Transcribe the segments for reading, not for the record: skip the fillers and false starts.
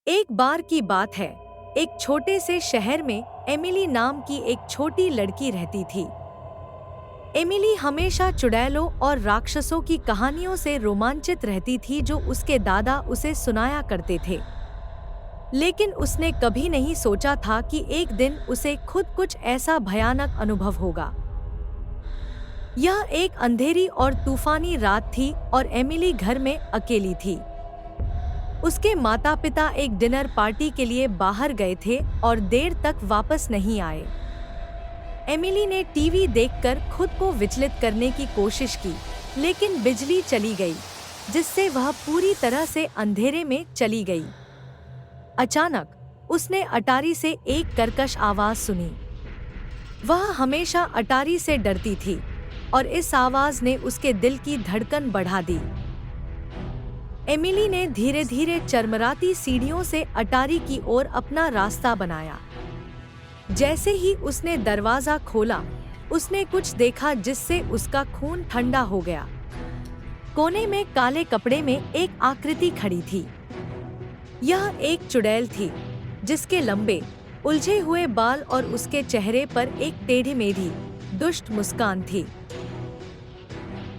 एक बार की बात है, एक छोटे से शहर में एमिली नाम की एक छोटी लड़की रहती थी। एमिली हमेशा चुड़ैलों और राक्षसों की कहानियों से रोमांचित रहती थी जो उसके दादा उसे सुनाया करते थे। लेकिन उसने कभी नहीं सोचा था कि एक दिन उसे खुद कुछ ऐसा भयानक अनुभव होगा। यह एक अंधेरी और तूफानी रात थी और एमिली घर में अकेली थी। उसके माता-पिता एक डिनर पार्टी के लिए बाहर गए थे और देर तक वापस नहीं आए। एमिली ने टीवी देखकर खुद को विचलित करने की कोशिश की, लेकिन बिजली चली गई, जिससे वह पूरी तरह से अंधेरे में चली गई। अचानक उसने अटारी से एक कर्कश आवाज सुनी। वह हमेशा अटारी से डरती थी और इस आवाज ने उसके दिल की धड़कन बढ़ा दी। एमिली ने धीरे-धीरे चरमराती सीढ़ियों से अटारी की ओर अपना रास्ता बनाया। जैसे ही उसने दरवाजा खोला, उसने कुछ देखा जिससे उसका खून ठंडा हो गया। कोने में काले कपड़े में एक आकृति खड़ी थी। यह एक चुड़ैल थी, जिसके लंबे, उलझे हुए बाल और उसके चेहरे पर एक टेढ़ी-मेढ़ी, दुष्ट मुस्कान थी।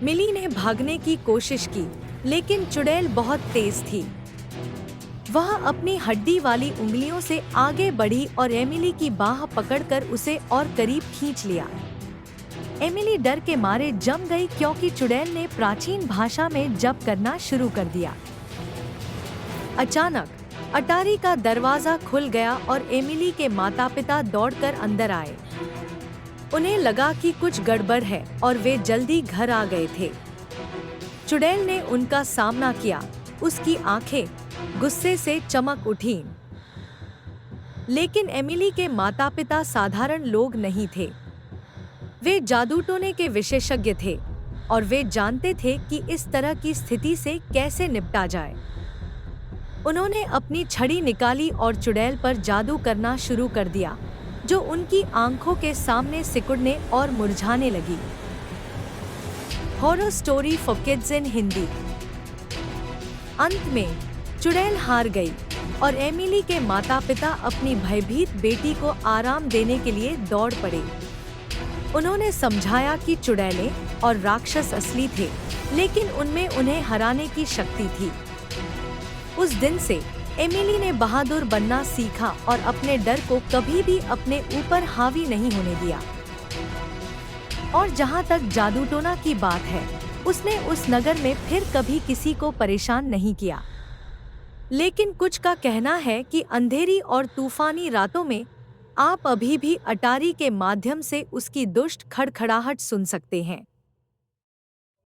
मिली ने भागने की कोशिश की, लेकिन चुड़ैल बहुत तेज थी। वह अपनी हड्डी वाली उंगलियों से आगे बढ़ी और एमिली की बाह पकड़कर उसे और करीब खींच लिया। एमिली डर के मारे जम गई क्योंकि चुड़ैल ने प्राचीन भाषा में जप करना शुरू कर दिया। अचानक अटारी का दरवाजा खुल गया और एमिली के माता-पिता दौड़कर अंदर आए। उन्हें लगा कि कुछ गड़बड़ है और वे जल्दी घर आ गए थे। चुड़ैल ने उनका सामना किया, उसकी आंखें गुस्से से चमक उठीं। लेकिन एमिली के माता-पिता साधारण लोग नहीं थे। वे जादू टोने के विशेषज्ञ थे और वे जानते थे कि इस तरह की स्थिति से कैसे निपटा जाए। उन्होंने अपनी छड़ी निकाली और चुड़ैल पर जादू करना शुरू कर दिया, जो उनकी आंखों के सामने सिकुड़ने और मुरझाने लगी। Horror story for kids in Hindi. अंत में चुड़ैल हार गई और एमिली के माता-पिता अपनी भयभीत बेटी को आराम देने के लिए दौड़ पड़े। उन्होंने समझाया कि चुड़ैलें और राक्षस असली थे, लेकिन उनमें उन्हें हराने की शक्ति थी। उस दिन से एमिली ने बहादुर बनना सीखा और अपने डर को कभी भी अपने ऊपर हावी नहीं होने दिया। और जहाँ तक जादू टोना की बात है, उसने उस नगर में फिर कभी किसी को परेशान नहीं किया। लेकिन कुछ का कहना है कि अंधेरी और तूफानी रातों में आप अभी भी अटारी के माध्यम से उसकी दुष्ट खड़खड़ाहट सुन सकते हैं।